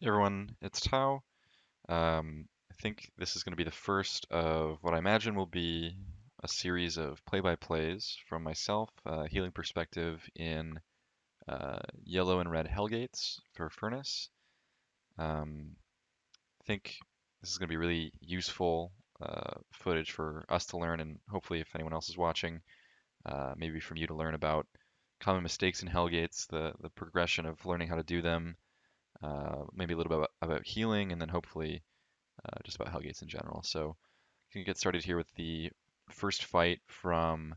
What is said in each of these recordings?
Hey everyone, it's Tao. I think this is going to be the first of what I imagine will be a series of play-by-plays from myself, healing perspective in yellow and red hellgates for Furnace. I think this is going to be really useful footage for us to learn, and hopefully, if anyone else is watching, maybe from you to learn about common mistakes in hellgates, the progression of learning how to do them, maybe a little bit about healing, and then hopefully just about Hellgates in general. So we can get started here with the first fight from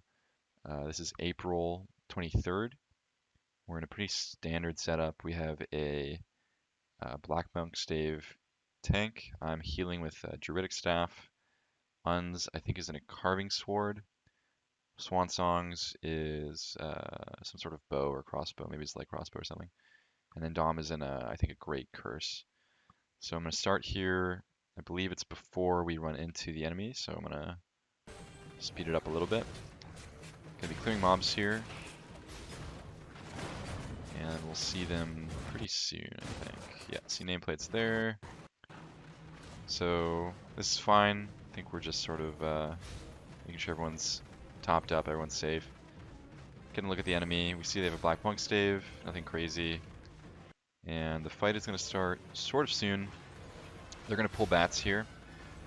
this is April 23rd. We're in a pretty standard setup. We have a Black Monk Stave tank. I'm healing with Druidic Staff. Uns, I think, is in a Carving Sword. Swan Songs is some sort of bow or crossbow. Maybe it's like crossbow or something. And then Dom is in I think, a Great Curse. So I'm going to start here. I believe it's before we run into the enemy, so I'm going to speed it up a little bit. Gonna be clearing mobs here, and we'll see them pretty soon, I think. Yeah, see nameplates there. So this is fine. I think we're just sort of making sure everyone's topped up, everyone's safe. Getting a look at the enemy. We see they have a Black Monk Stave, nothing crazy. And the fight is going to start sort of soon. They're going to pull bats here.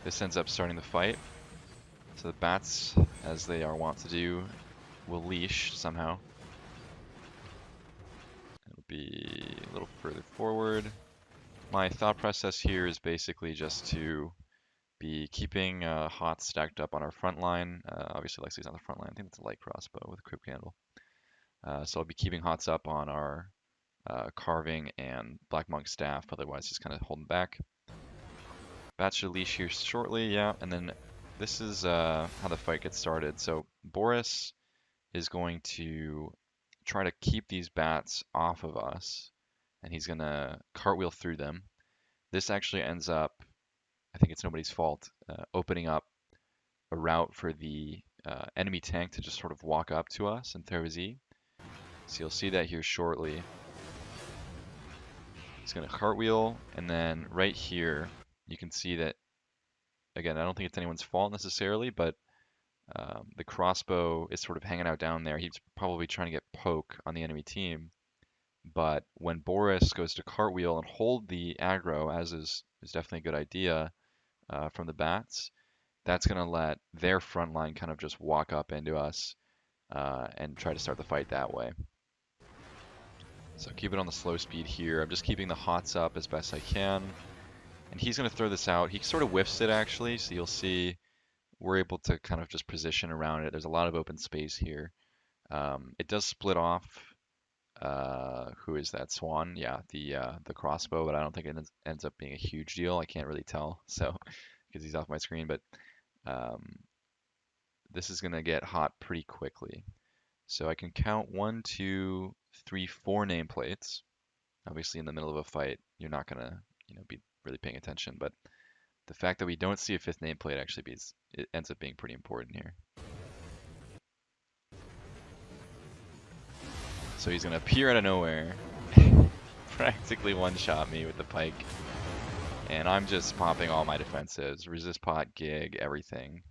This ends up starting the fight. So the bats, as they are wont to do, will leash somehow. It'll be a little further forward. My thought process here is basically just to be keeping HOTS stacked up on our front line. Obviously, Lexi's on the front line. I think it's a light crossbow with a crypt candle. So I'll be keeping HOTS up on our carving and Black Monk staff. Otherwise, just kind of holding back. Bat should leash here shortly, yeah. And then this is how the fight gets started. So Boris is going to try to keep these bats off of us, and he's gonna cartwheel through them. This actually ends up, I think it's nobody's fault, opening up a route for the enemy tank to just sort of walk up to us and throw a Z. So you'll see that here shortly. He's gonna cartwheel, and then right here, you can see that, again, I don't think it's anyone's fault necessarily, but the crossbow is sort of hanging out down there. He's probably trying to get poke on the enemy team. But when Boris goes to cartwheel and hold the aggro, as is definitely a good idea from the bats, that's going to let their front line kind of just walk up into us and try to start the fight that way. So keep it on the slow speed here. I'm just keeping the HOTS up as best I can. And he's going to throw this out. He sort of whiffs it actually, so you'll see we're able to kind of just position around it. There's a lot of open space here. It does split off. Who is that? Swan? Yeah, the crossbow, but I don't think it ends up being a huge deal. I can't really tell, so because he's off my screen. But um, this is gonna get hot pretty quickly. So I can count 1, 2, 3, 4 nameplates. Obviously, in the middle of a fight, you're not gonna, be really paying attention. But the fact that we don't see a fifth nameplate actually it ends up being pretty important here. So he's gonna appear out of nowhere, practically one-shot me with the pike, and I'm just popping all my defensives, resist pot, gig, everything,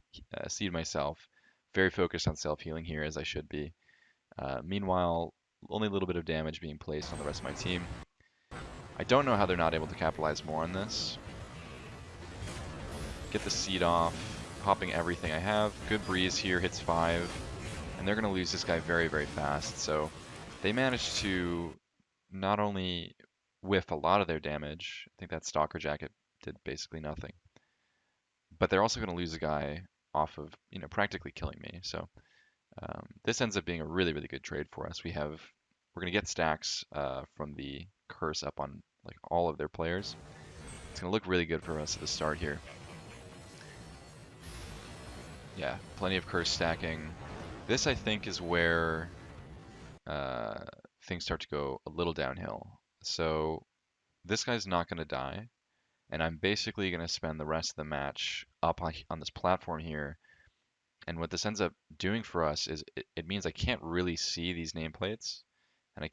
seed myself, very focused on self-healing here as I should be. Meanwhile, only a little bit of damage being placed on the rest of my team. I don't know how they're not able to capitalize more on this. Get the seed off, popping everything I have. Good breeze here, hits 5, and they're going to lose this guy very, very fast. So they managed to not only whiff a lot of their damage, I think that Stalker Jacket did basically nothing, but they're also going to lose a guy off of, practically killing me. So this ends up being a really, really good trade for us. We're going to get stacks from the curse up on like all of their players. It's going to look really good for us at the start here. Yeah, plenty of curse stacking. This, I think, is where things start to go a little downhill. So this guy's not going to die, and I'm basically going to spend the rest of the match up on this platform here. And what this ends up doing for us is it means I can't really see these nameplates, and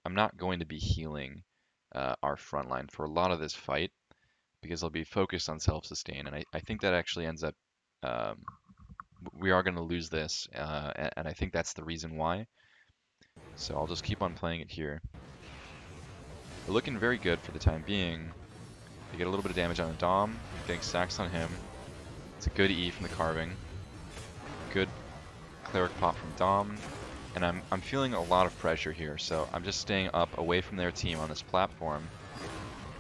I'm not going to be healing our front line for a lot of this fight because they'll be focused on self-sustain, and I think that actually ends up um, we are going to lose this, and I think that's the reason why. So I'll just keep on playing it here. We're looking very good for the time being. We get a little bit of damage on the Dom, getting stacks on him. It's a good E from the carving. Good cleric pop from Dom. And I'm feeling a lot of pressure here, so I'm just staying up away from their team on this platform.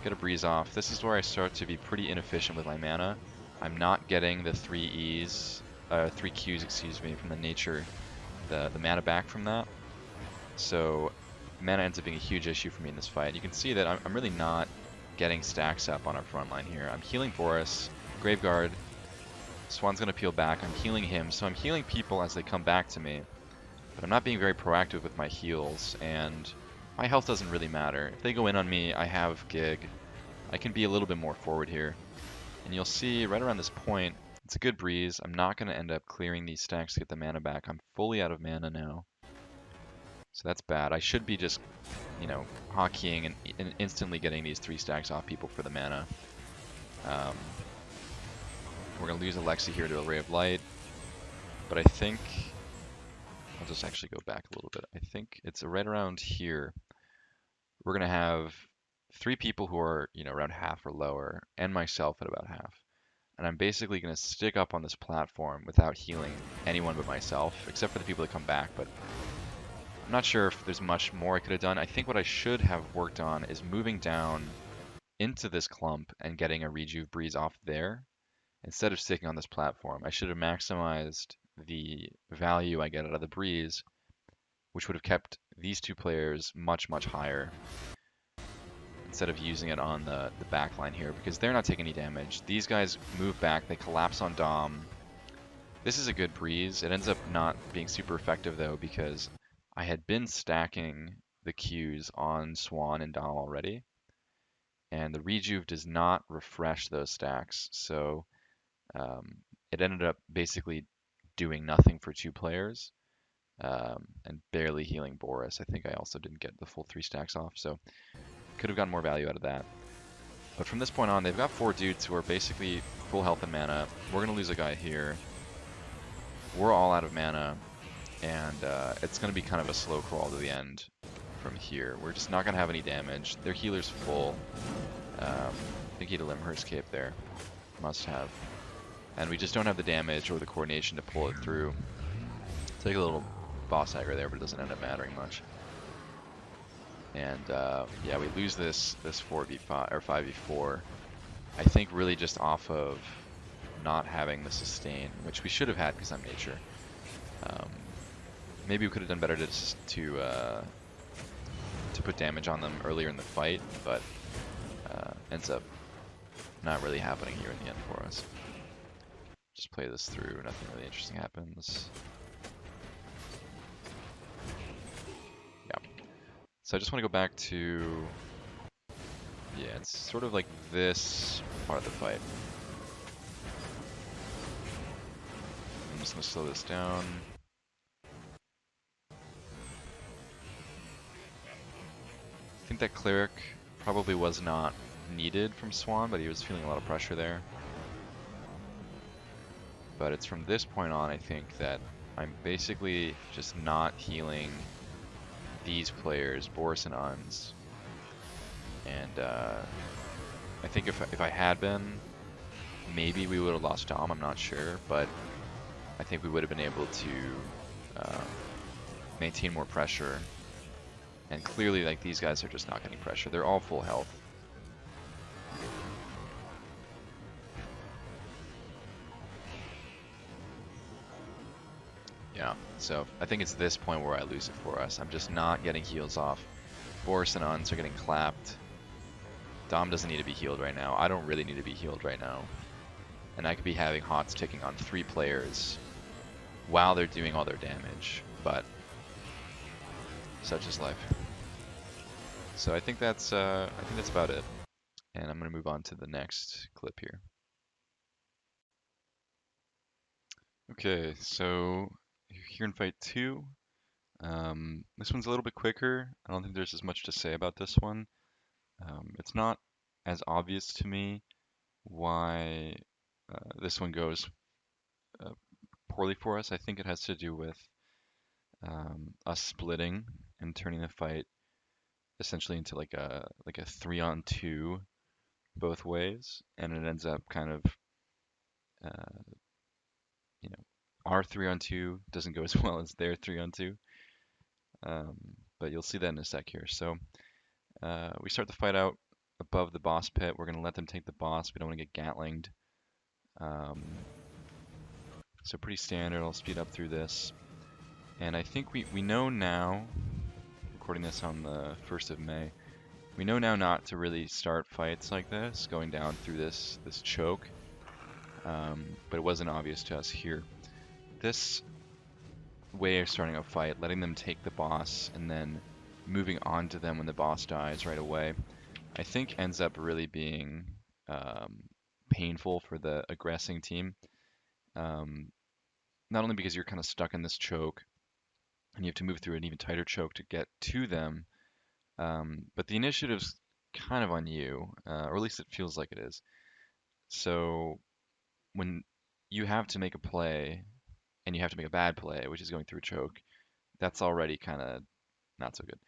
Get a breeze off. This is where I start to be pretty inefficient with my mana. I'm not getting the 3 Qs, excuse me, from the nature, the mana back from that. So mana ends up being a huge issue for me in this fight. You can see that I'm really not getting stacks up on our front line here. I'm healing Boris, Graveguard, Swan's gonna peel back, I'm healing him, so I'm healing people as they come back to me. But I'm not being very proactive with my heals, and my health doesn't really matter. If they go in on me, I have Gig. I can be a little bit more forward here. And you'll see right around this point, it's a good breeze. I'm not going to end up clearing these stacks to get the mana back. I'm fully out of mana now. So that's bad. I should be just, you know, hockeying and instantly getting these 3 stacks off people for the mana. We're going to lose Alexi here to a Ray of Light. But I think I'll just actually go back a little bit. I think it's right around here. We're going to have 3 people who are, you know, around half or lower, and myself at about half. And I'm basically going to stick up on this platform without healing anyone but myself, except for the people that come back. But I'm not sure if there's much more I could have done. I think what I should have worked on is moving down into this clump and getting a Rejuve Breeze off there, instead of sticking on this platform. I should have maximized the value I get out of the Breeze, which would have kept these 2 players much, much higher, instead of using it on the back line here, because they're not taking any damage. These guys move back, they collapse on Dom. This is a good Breeze. It ends up not being super effective though, because I had been stacking the Qs on Swan and Dom already, and the Rejuve does not refresh those stacks, so it ended up basically doing nothing for 2 players, and barely healing Boris. I think I also didn't get the full 3 stacks off, so could have gotten more value out of that. But from this point on, they've got 4 dudes who are basically full health and mana. We're going to lose a guy here. We're all out of mana, and it's going to be kind of a slow crawl to the end from here. We're just not going to have any damage. Their healer's full. I think he had a Limhurst cape there. Must have. And we just don't have the damage or the coordination to pull it through. Take a little boss aggro there, but it doesn't end up mattering much. And yeah, we lose this 4v5 or 5v4. I think really just off of not having the sustain, which we should have had because I'm nature. Maybe we could have done better to put damage on them earlier in the fight, but ends up not really happening here in the end for us. Just play this through, nothing really interesting happens. Yeah. So I just want to go back to, yeah, it's sort of like this part of the fight. I'm just going to slow this down. I think that cleric probably was not needed from Swan, but he was feeling a lot of pressure there. But it's from this point on, I think, that I'm basically just not healing these players, Boris and Uns. And I think if I had been, maybe we would have lost Dom, I'm not sure, but I think we would have been able to maintain more pressure. And clearly, like, these guys are just not getting pressure. They're all full health. Yeah, so I think it's this point where I lose it for us. I'm just not getting heals off. Boris and Uns are getting clapped. Dom doesn't need to be healed right now. I don't really need to be healed right now. And I could be having HOTS ticking on 3 players while they're doing all their damage, but such is life. So I think that's about it. And I'm gonna move on to the next clip here. Okay, so here in fight 2, this one's a little bit quicker. I don't think there's as much to say about this one. It's not as obvious to me why this one goes uh, poorly for us. I think it has to do with us splitting and turning the fight essentially into like a 3-on-2 both ways, and it ends up kind of uh, you know our 3-on-2 doesn't go as well as their 3-on-2. Um, but you'll see that in a sec here. So we start the fight out above the boss pit. We're gonna let them take the boss. We don't want to get gatlinged. Um, so pretty standard. I'll speed up through this. And I think we know now, recording this on the 1st of May, we know now not to really start fights like this, going down through this choke. But it wasn't obvious to us here. This way of starting a fight, letting them take the boss and then moving on to them when the boss dies right away, I think ends up really being painful for the aggressing team. Um, Not only because you're kind of stuck in this choke and you have to move through an even tighter choke to get to them, but the initiative's kind of on you, or at least it feels like it is. So when you have to make a play and you have to make a bad play, which is going through a choke, that's already kind of not so good.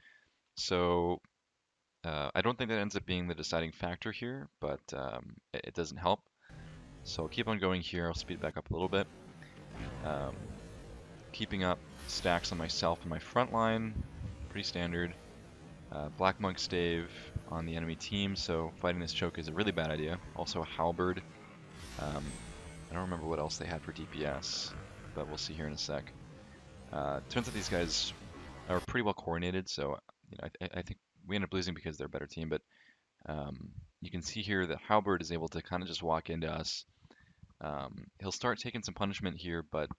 So I don't think that ends up being the deciding factor here, but it doesn't help. So I'll keep on going here. I'll speed back up a little bit. Um, Keeping up stacks on myself and my front line, pretty standard. Black Monk stave on the enemy team, so fighting this choke is a really bad idea. Also a halberd. I don't remember what else they had for DPS, but we'll see here in a sec. Turns out these guys are pretty well coordinated, so I think we end up losing because they're a better team, but you can see here that halberd is able to kind of just walk into us. He'll start taking some punishment here, but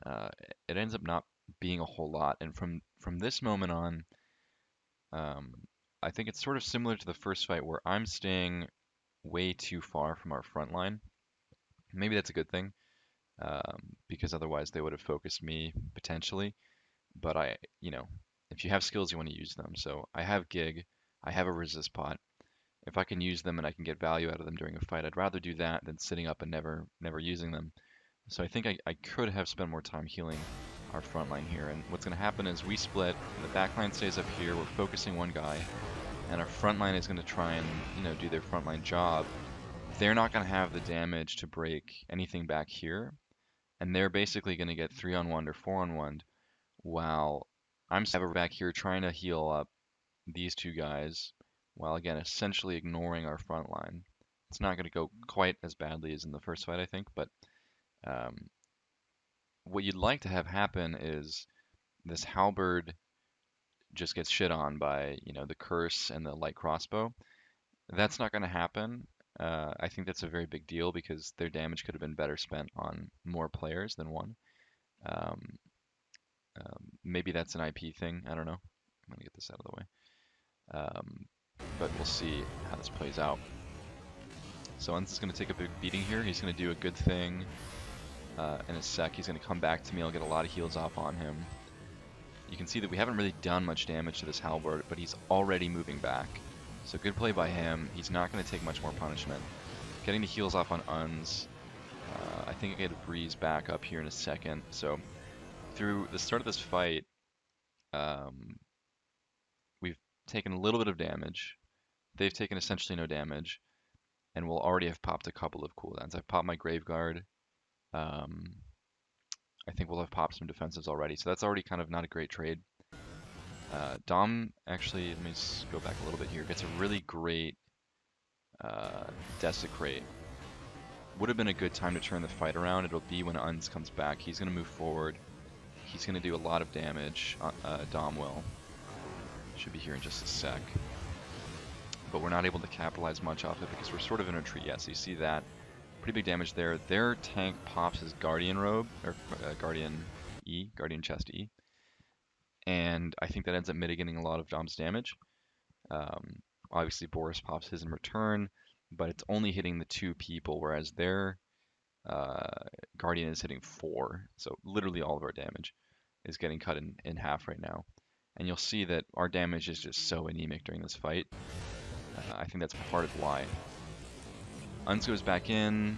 uh, it ends up not being a whole lot. And from this moment on, um, I think it's sort of similar to the first fight where I'm staying way too far from our front line. Maybe that's a good thing, because otherwise they would have focused me potentially. But if you have skills, you want to use them. So I have gig, I have a resist pot. If I can use them and I can get value out of them during a fight, I'd rather do that than sitting up and never using them. So I think I could have spent more time healing our front line here. And what's going to happen is we split, the back line stays up here, we're focusing one guy, and our front line is going to try and do their front line job. They're not going to have the damage to break anything back here, and they're basically going to get 3-on-1 or 4-on-1, while I'm back here trying to heal up these two guys, while again essentially ignoring our front line. It's not going to go quite as badly as in the first fight, I think, but um, what you'd like to have happen is this halberd just gets shit on by the curse and the light crossbow. That's not going to happen. I think that's a very big deal because their damage could have been better spent on more players than one. Um, Maybe that's an IP thing. I don't know. I'm gonna get this out of the way. But we'll see how this plays out. So Uns is going to take a big beating here. He's going to do a good thing in a sec. He's going to come back to me. I'll get a lot of heals off on him. You can see that we haven't really done much damage to this halberd, but he's already moving back. So good play by him. He's not going to take much more punishment. Getting the heals off on Uns. I think I get a breeze back up here in a second. So through the start of this fight, we've taken a little bit of damage. They've taken essentially no damage, and we'll already have popped a couple of cooldowns. I've popped my Graveguard. I think we'll have popped some defensives already, so that's already kind of not a great trade. Dom, actually, let me just go back a little bit here, gets a really great Desecrate. Would have been a good time to turn the fight around. It'll be when Uns comes back. He's going to move forward. He's going to do a lot of damage. Dom will. Should be here in just a sec. But we're not able to capitalize much off it because we're sort of in retreat yet. So you see that. Pretty big damage there. Their tank pops his Guardian Robe, or Guardian E, Guardian Chest E. And I think that ends up mitigating a lot of Dom's damage. Obviously, Boris pops his in return, but it's only hitting the 2 people, whereas their Guardian is hitting 4. So literally all of our damage is getting cut in half right now. And you'll see that our damage is just so anemic during this fight. I think that's part of why. Uns goes back in.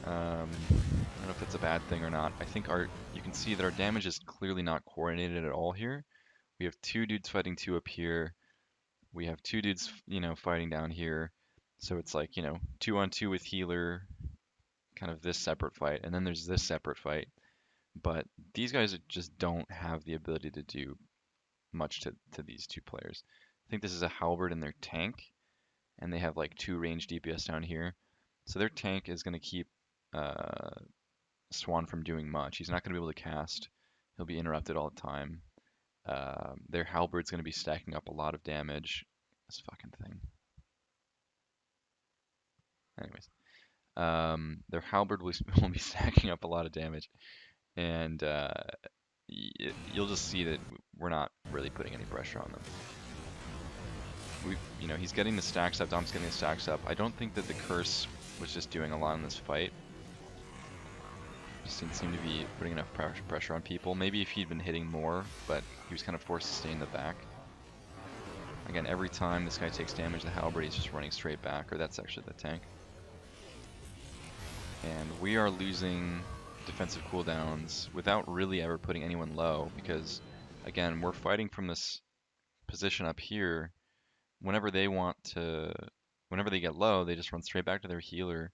I don't know if that's a bad thing or not. I think you can see that our damage is clearly not coordinated at all here. We have two dudes fighting two up here. We have two dudes, fighting down here. So it's like, 2-on-2 with healer, kind of this separate fight, and then there's this separate fight. But these guys just don't have the ability to do much to these two players. I think this is a halberd in their tank, and they have like 2 range DPS down here. So their tank is going to keep uh, Swan from doing much. He's not going to be able to cast. He'll be interrupted all the time. Their halberd's going to be stacking up a lot of damage. This fucking thing. Anyways, their halberd will be stacking up a lot of damage, and you'll just see that we're not really putting any pressure on them. He's getting the stacks up. Dom's getting the stacks up. I don't think that the curse was just doing a lot in this fight. Just didn't seem to be putting enough pressure on people. Maybe if he'd been hitting more, but he was kind of forced to stay in the back. Again, every time this guy takes damage, the halberd, he's just running straight back, or that's actually the tank. And we are losing defensive cooldowns without really ever putting anyone low, because, again, we're fighting from this position up here. Whenever they get low, they just run straight back to their healer,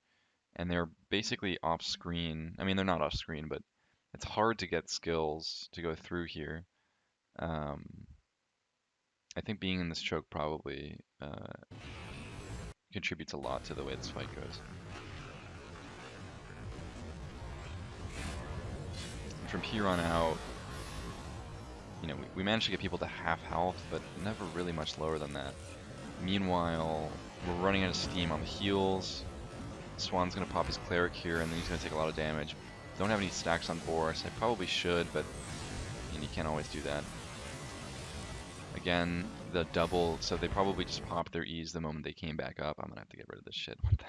and they're basically off screen. I mean, they're not off screen, but it's hard to get skills to go through here. I think being in this choke probably contributes a lot to the way this fight goes. And from here on out, we managed to get people to half health, but never really much lower than that. Meanwhile, we're running out of steam on the heals. Swan's going to pop his cleric here, and then he's going to take a lot of damage. Don't have any stacks on Boris. I probably should, but you can't always do that. Again, the double, so they probably just popped their E's the moment they came back up. I'm going to have to get rid of this shit. What the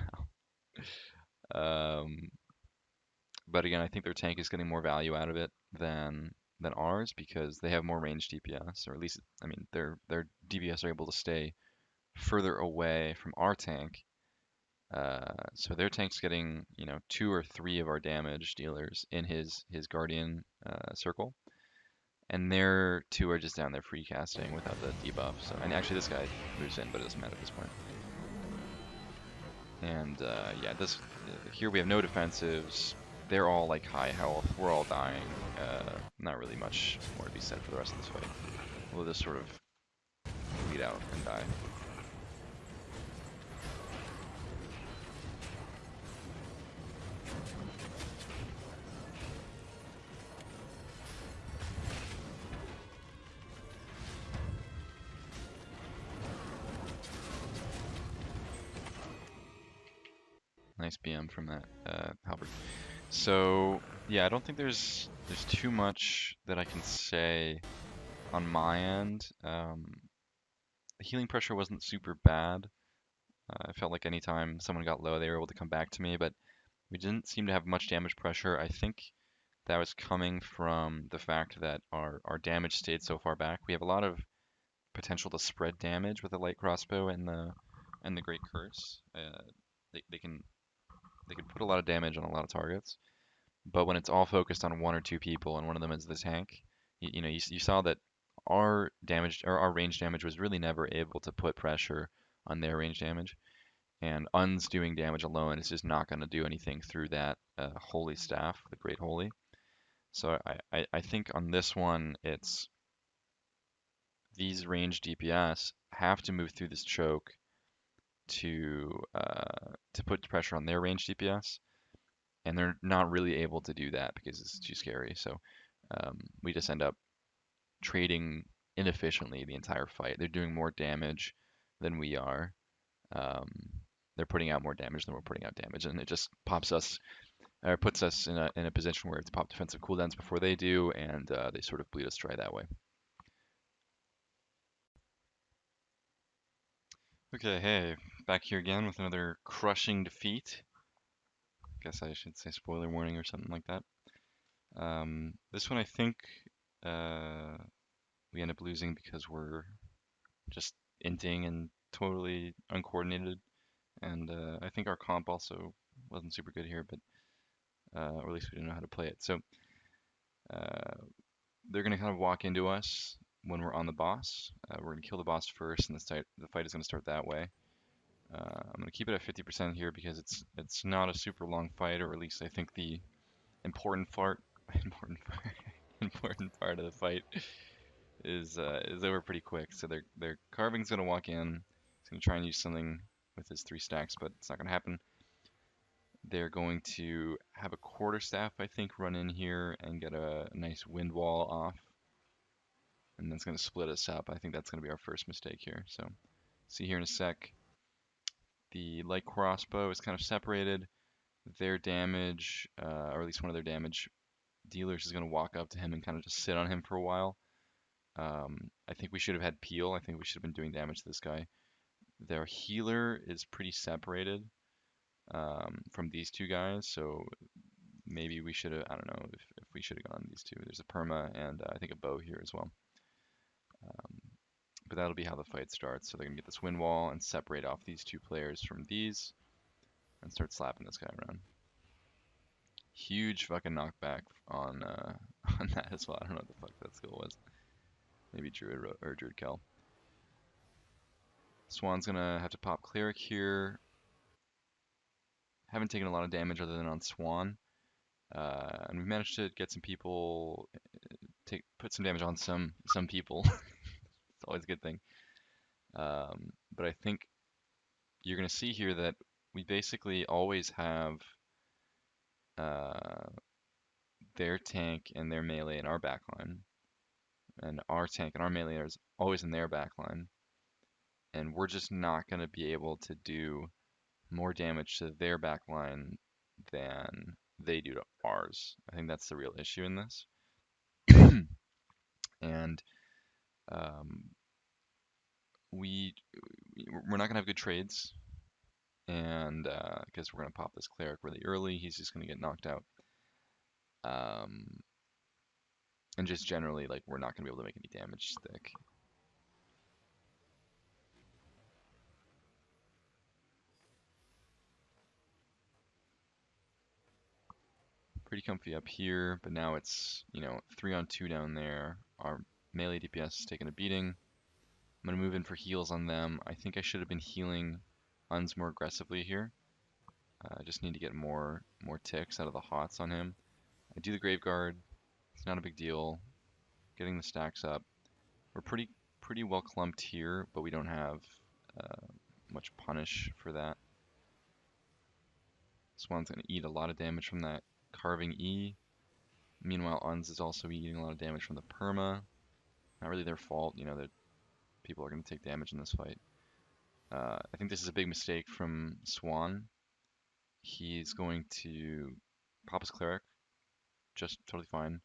hell? But again, I think their tank is getting more value out of it than ours, because they have more range DPS, or at least, I mean, their DPS are able to stay further away from our tank. So their tank's getting, 2 or 3 of our damage dealers in his guardian circle, and their 2 are just down there free casting without the debuff. So, and actually this guy moves in, but it doesn't matter at this point. And yeah, here we have no defensives. They're all like high health. We're all dying. Not really much more to be said for the rest of this fight. We'll just sort of bleed out and die. Nice BM from that halberd. So yeah, I don't think there's too much that I can say on my end. The healing pressure wasn't super bad. I felt like anytime someone got low, they were able to come back to me, but we didn't seem to have much damage pressure. I think that was coming from the fact that our damage stayed so far back. We have a lot of potential to spread damage with the light crossbow and the great curse. They can put a lot of damage on a lot of targets, but when it's all focused on 1 or 2 people and one of them is the tank, you saw that our damage, or our range damage, was really never able to put pressure on their range damage, and Un's doing damage alone is just not going to do anything through that holy staff, the great holy. So I think on this one, it's these range DPS have to move through this choke to put pressure on their range DPS, and they're not really able to do that because it's too scary. So we just end up trading inefficiently the entire fight. They're doing more damage than we are. They're putting out more damage than we're putting out damage, and it just puts us in a position where it's pop defensive cooldowns before they do, and they sort of bleed us dry that way. Okay, hey, back here again with another crushing defeat. Guess I should say spoiler warning or something like that. This one I think we end up losing because we're just inting and totally uncoordinated, and I think our comp also wasn't super good here, but or at least we didn't know how to play it. So uh, they're gonna kind of walk into us when we're on the boss. We're gonna kill the boss first, and the fight is gonna start that way. I'm gonna keep it at 50% here because it's not a super long fight, or at least I think the important part, important part, important part of the fight is over pretty quick. So their carving's gonna walk in. He's gonna try and use something with his 3 stacks, but it's not gonna happen. They're going to have a quarterstaff, I think, run in here and get a nice wind wall off, and that's gonna split us up. I think that's gonna be our first mistake here. So see here in a sec. The light crossbow is kind of separated. Their damage, or at least one of their damage dealers, is going to walk up to him and kind of just sit on him for a while. I think we should have had peel. I think we should have been doing damage to this guy. Their healer is pretty separated from these two guys, so maybe we should have, I don't know if we should have gone these two. There's a perma and I think a bow here as well. But that'll be how the fight starts. So they're going to get this wind wall and separate off these two players from these and start slapping this guy around. Huge fucking knockback on on that as well. I don't know what the fuck that skill was. Maybe Druid or Druid Kel. Swan's gonna have to pop Cleric here. Haven't taken a lot of damage other than on Swan. And we've managed to get some people put some damage on some people. It's always a good thing. But I think you're gonna see here that we basically always have uh, their tank and their melee in our backline, and our tank and our melee is always in their backline, and we're just not going to be able to do more damage to their backline than they do to ours. I think that's the real issue in this. And um, we we're not gonna have good trades, and because we're gonna pop this cleric really early, he's just gonna get knocked out. Um, and just generally, like, we're not gonna be able to make any damage stick. Pretty comfy up here, but now it's, 3-on-2 down there. Our melee DPS is taking a beating. I'm going to move in for heals on them. I think I should have been healing Uns more aggressively here. I just need to get more ticks out of the hots on him. I do the Graveguard. It's not a big deal. Getting the stacks up. We're pretty well clumped here, but we don't have much punish for that. Swan's going to eat a lot of damage from that carving E. Meanwhile, Uns is also eating a lot of damage from the perma. Not really their fault, that people are going to take damage in this fight. I think this is a big mistake from Swan. He's going to pop his cleric, just totally fine.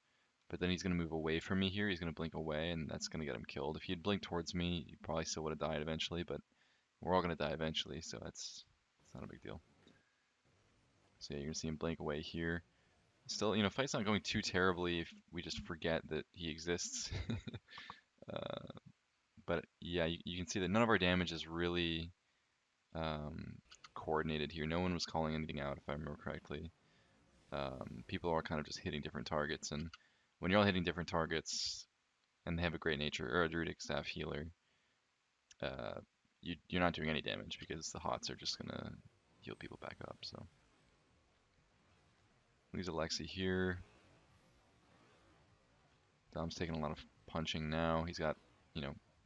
But then he's going to move away from me here. He's going to blink away, and that's going to get him killed. If he had blinked towards me, he probably still would have died eventually, but we're all going to die eventually, so it's not a big deal. So yeah, you're going to see him blink away here. Still, fight's not going too terribly if we just forget that he exists. But yeah, you can see that none of our damage is really coordinated here. No one was calling anything out, if I remember correctly. People are kind of just hitting different targets, and when you're all hitting different targets and they have a great nature or a druidic staff healer, you're not doing any damage because the hots are just gonna heal people back up. So leaves Alexi here. Dom's taking a lot of punching now. He's got,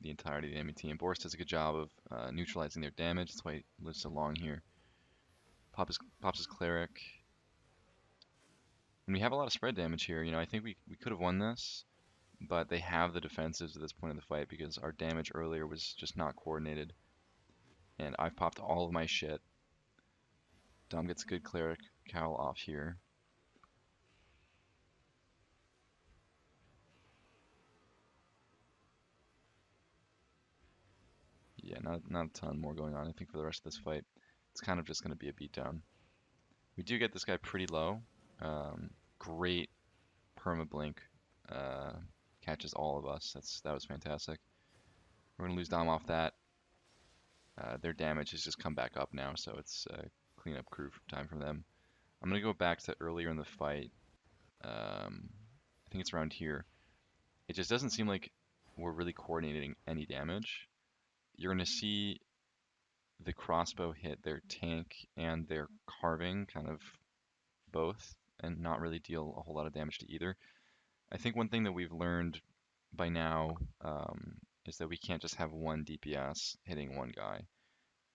the entirety of the enemy team. Boris does a good job of neutralizing their damage. That's why he lives so long here. Pops his cleric. And we have a lot of spread damage here. I think we could have won this, but they have the defensives at this point in the fight because our damage earlier was just not coordinated. And I've popped all of my shit. Dom gets a good cleric cowl off here. Yeah, not a ton more going on, I think, for the rest of this fight. It's kind of just going to be a beatdown. We do get this guy pretty low. Great perma blink. Catches all of us. That was fantastic. We're going to lose Dom off that. their damage has just come back up now, so it's cleanup crew time for them. I'm gonna go back to earlier in the fight. I think it's around here. It just doesn't seem like we're really coordinating any damage. You're gonna see the crossbow hit their tank and their carving, kind of both, and not really deal a whole lot of damage to either. I think one thing that we've learned by now is that we can't just have one DPS hitting one guy.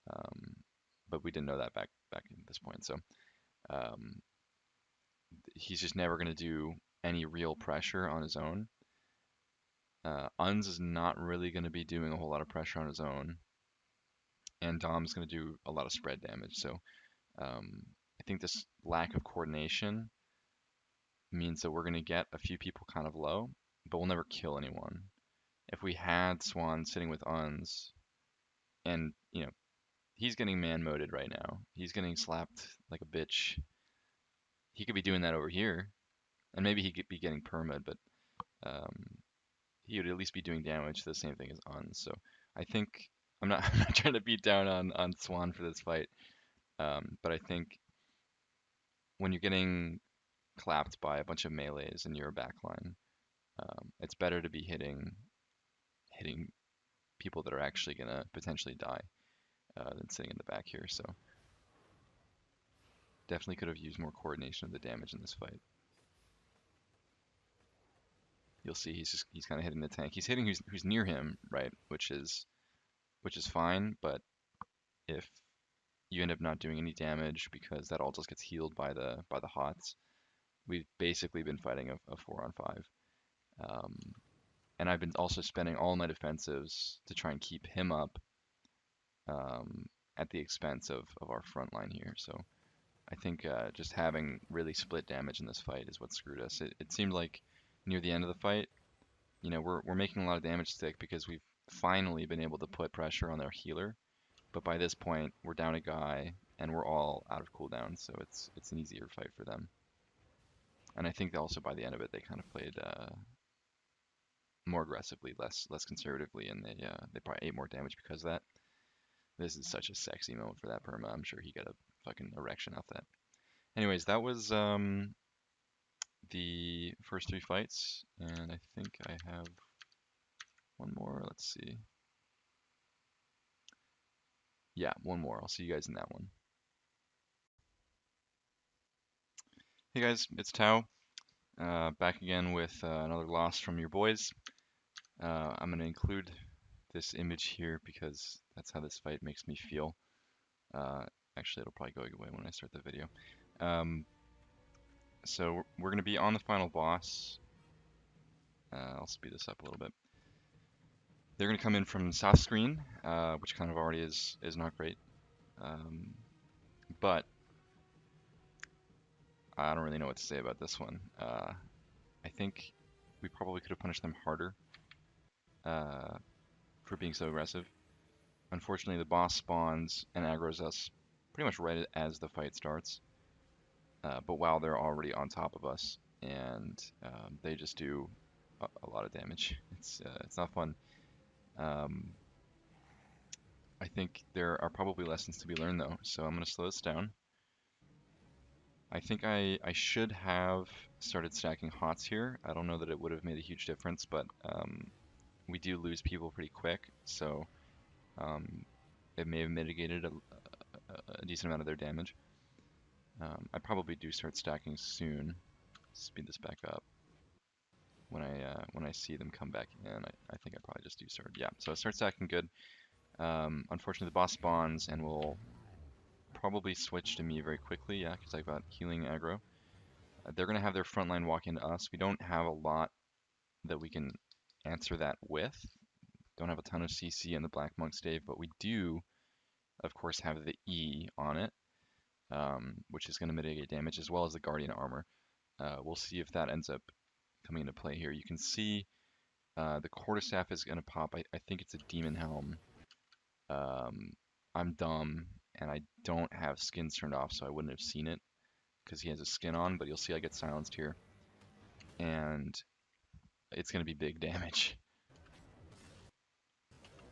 Um, but we didn't know that back at this point. So um, he's just never going to do any real pressure on his own. Uns is not really going to be doing a whole lot of pressure on his own, and Dom's going to do a lot of spread damage. So I think this lack of coordination means that we're going to get a few people kind of low, but we'll never kill anyone. If we had Swan sitting with Uns, and he's getting man-moded right now. He's getting slapped like a bitch. He could be doing that over here, and maybe he could be getting permad, but um, he would at least be doing damage to the same thing as Uns. So I think I'm not, I'm not trying to beat down on Swan for this fight, but I think when you're getting clapped by a bunch of melees in your backline, it's better to be hitting people that are actually gonna potentially die than sitting in the back here. So definitely could have used more coordination of the damage in this fight. You'll see he's kind of hitting the tank. He's hitting who's near him, right? Which is fine, but if you end up not doing any damage because that all just gets healed by the hots, we've basically been fighting a 4-on-5. Um, and I've been also spending all my defensives to try and keep him up um, at the expense of our front line here. So I think just having really split damage in this fight is what screwed us. It seemed like near the end of the fight, we're making a lot of damage stick because we've finally been able to put pressure on their healer. But by this point, we're down a guy and we're all out of cooldown, so it's an easier fight for them. And I think also by the end of it, they kind of played more aggressively, less conservatively, and they probably ate more damage because of that. This is such a sexy moment for that perma. I'm sure he got a fucking erection off that. Anyways, that was the first three fights, and I think I have one more. Let's see. Yeah, one more. I'll see you guys in that one. Hey guys, it's Tao. Back again with another loss from your boys. I'm going to include this image here because that's how this fight makes me feel. Actually, it'll probably go away when I start the video. So we're going to be on the final boss. I'll speed this up a little bit. They're going to come in from south screen, which kind of already is not great. But I don't really know what to say about this one. I think we probably could have punished them harder for being so aggressive. Unfortunately, the boss spawns and aggroes us pretty much right as the fight starts, but while they're already on top of us, and they just do a lot of damage. It's not fun. I think there are probably lessons to be learned though, so I'm going to slow this down. I think I should have started stacking hots here. I don't know that it would have made a huge difference, but we do lose people pretty quick, so it may have mitigated a decent amount of their damage. I probably do start stacking soon. Speed this back up. When I see them come back in, I think I probably just do start. Yeah, so I start stacking good. Unfortunately, the boss spawns and will probably switch to me very quickly. Yeah, because I've got healing aggro. They're gonna have their front line walk into us. We don't have a lot that we can answer that with. Don't have a ton of CC in the Black Monk stave, but we do, of course, have the E on it, which is going to mitigate damage, as well as the Guardian armor. We'll see if that ends up coming into play here. You can see the quarterstaff is going to pop. I think it's a demon helm. I'm dumb, and I don't have skins turned off, so I wouldn't have seen it because he has a skin on, but you'll see I get silenced here. And it's going to be big damage.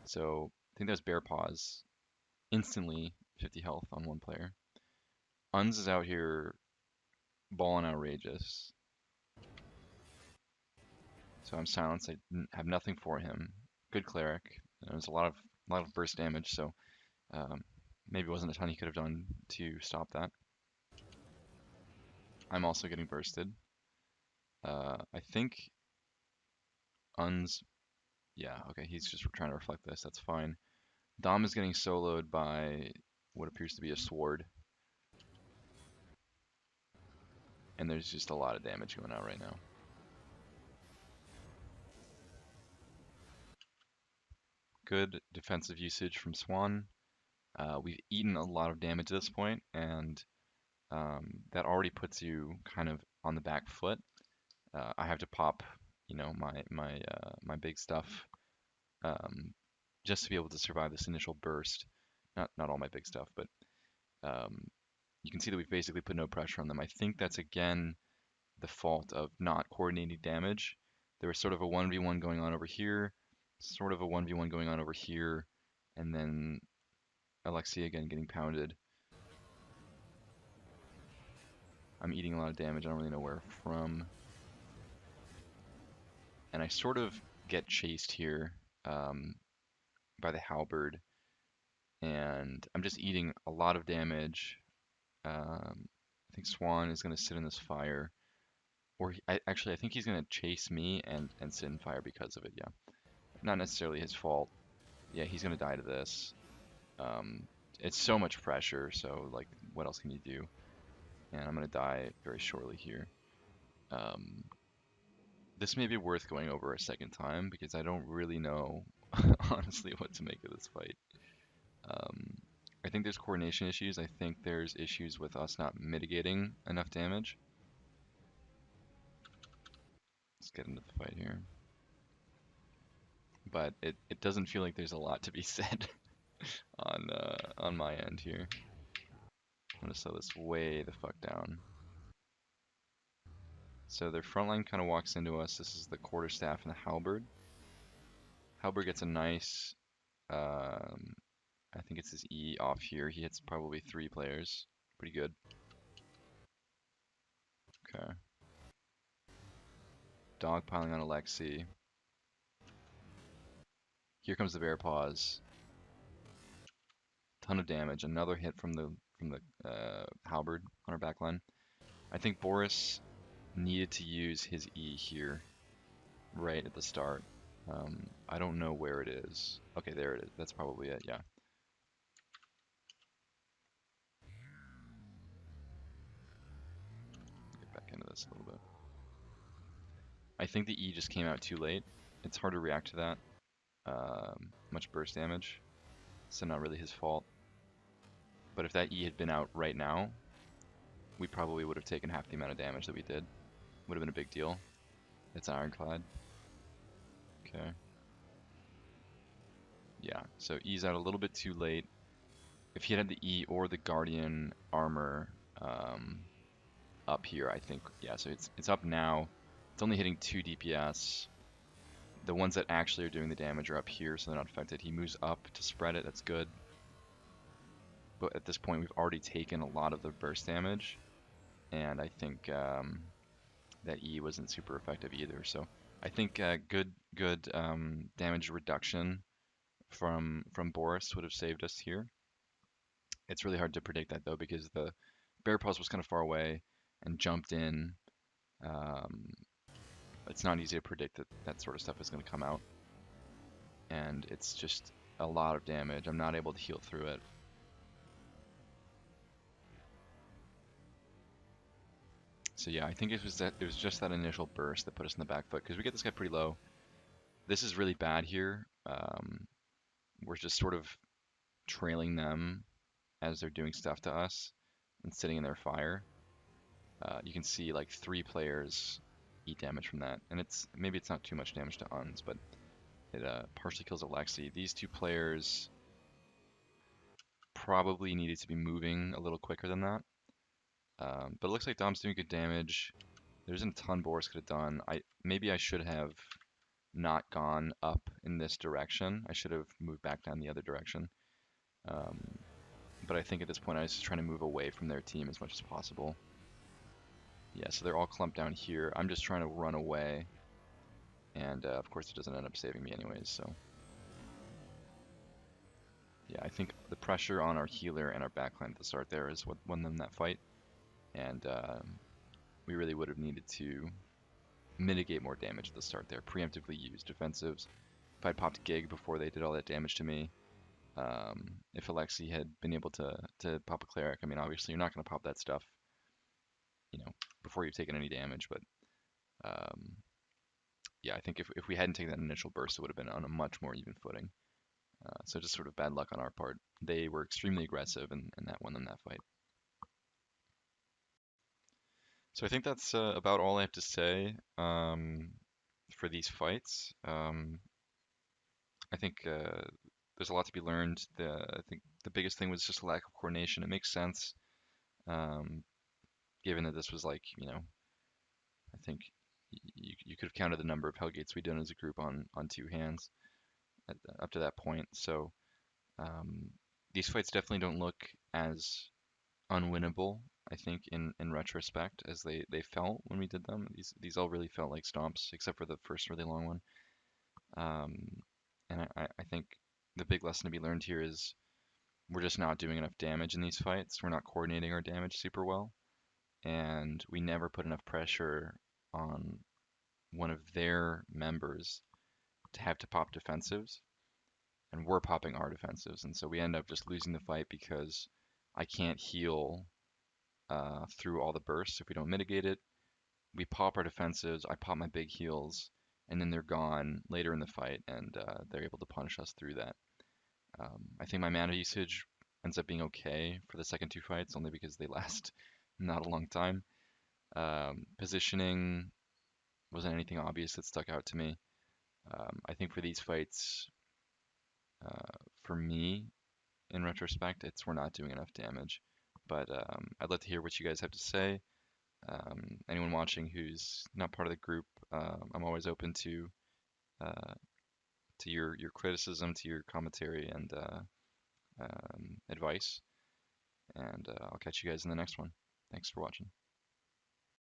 So I think that was Bear Paws. instantly 50 health on one player. Uns is out here balling outrageous. So I'm silenced. I have nothing for him. Good cleric. There's a lot of burst damage, so maybe wasn't a ton he could have done to stop that. I'm also getting bursted. I think Uns, yeah, okay, he's just trying to reflect this. That's fine. Dom is getting soloed by what appears to be a sword, and there's just a lot of damage going out right now. Good defensive usage from Swan. We've eaten a lot of damage at this point, and that already puts you kind of on the back foot. I have to pop, my big stuff um, just to be able to survive this initial burst. Not all my big stuff, but um, you can see that we've basically put no pressure on them. I think that's again the fault of not coordinating damage. There was sort of a 1v1 going on over here, sort of a 1v1 going on over here, and then Alexia again getting pounded. I'm eating a lot of damage. I don't really know where from. And I sort of get chased here by the halberd, and I'm just eating a lot of damage. I think Swan is going to sit in this fire, or actually I think he's going to chase me and sit in fire because of it. Yeah, not necessarily his fault. Yeah, he's going to die to this. Um, it's so much pressure, so like, what else can you do? And I'm going to die very shortly here. Um, this may be worth going over a second time because I don't really know, honestly, what to make of this fight. Um, I think there's coordination issues. I think there's issues with us not mitigating enough damage. Let's get into the fight here. But it doesn't feel like there's a lot to be said on my end here. I'm gonna slow this way the fuck down. So their front line kind of walks into us. This is the quarterstaff and the halberd. Halberd gets a nice, I think it's his E off here. He hits probably 3 players. Pretty good. Okay. Dogpiling on Alexi. Here comes the bear paws. Ton of damage. Another hit from the halberd on our backline. I think Boris needed to use his E here, right at the start. I don't know where it is. Okay, there it is. That's probably it. Yeah. Get back into this a little bit. I think the E just came out too late. It's hard to react to that. Much burst damage, so not really his fault. But if that E had been out right now, we probably would have taken half the amount of damage that we did. Would have been a big deal. It's ironclad. Okay. Yeah, so E's out a little bit too late. If he had the E or the Guardian armor up here, I think, yeah, so it's up now. It's only hitting 2 DPS. The ones that actually are doing the damage are up here, so they're not affected. He moves up to spread it, that's good. But at this point, we've already taken a lot of the burst damage, and I think that E wasn't super effective either. So I think good damage reduction from Boris would have saved us here. It's really hard to predict that though because the bear paws was kind of far away and jumped in. Um, it's not easy to predict that that sort of stuff is going to come out, and it's just a lot of damage. I'm not able to heal through it. So yeah, I think it was just that initial burst that put us in the back foot because we get this guy pretty low. This is really bad here. We're just sort of trailing them as they're doing stuff to us and sitting in their fire. You can see like 3 players eat damage from that, and maybe it's not too much damage to Uns, but it partially kills Alexi. These 2 players probably needed to be moving a little quicker than that. But it looks like Dom's doing good damage. There isn't a ton Boris could have done. Maybe I should have not gone up in this direction. I should have moved back down the other direction. but I think at this point I was just trying to move away from their team as much as possible. Yeah, so they're all clumped down here. I'm just trying to run away, and of course it doesn't end up saving me anyways, so yeah, I think the pressure on our healer and our backline at the start there is what won them that fight, and we really would have needed to mitigate more damage at the start there, preemptively use defensives. If I'd popped Gig before they did all that damage to me, if Alexi had been able to pop a cleric, I mean, obviously you're not going to pop that stuff, you know, before you've taken any damage, but um, yeah, I think if we hadn't taken that initial burst, it would have been on a much more even footing. So just sort of bad luck on our part. They were extremely aggressive, and that won them that fight. So I think that's about all I have to say for these fights. I think there's a lot to be learned. I think the biggest thing was just a lack of coordination. It makes sense, um, given that this was like, I think you could have counted the number of hellgates we'd done as a group on two hands up to that point. So um, these fights definitely don't look as unwinnable, I think, in retrospect, as they felt when we did them. These all really felt like stomps, except for the first really long one. Um, and I think the big lesson to be learned here is we're just not doing enough damage in these fights. We're not coordinating our damage super well, and we never put enough pressure on one of their members to have to pop defensives, and we're popping our defensives, and so we end up just losing the fight because I can't heal through all the bursts if we don't mitigate it. We pop our defensives, I pop my big heals, and then they're gone later in the fight, and they're able to punish us through that. I think my mana usage ends up being okay for the second two fights, only because they last not a long time. Positioning wasn't anything obvious that stuck out to me. I think for these fights, for me, in retrospect, it's we're not doing enough damage. But I'd love to hear what you guys have to say. Anyone watching who's not part of the group, I'm always open uh, to your criticism, to your commentary, and advice. And I'll catch you guys in the next one. Thanks for watching.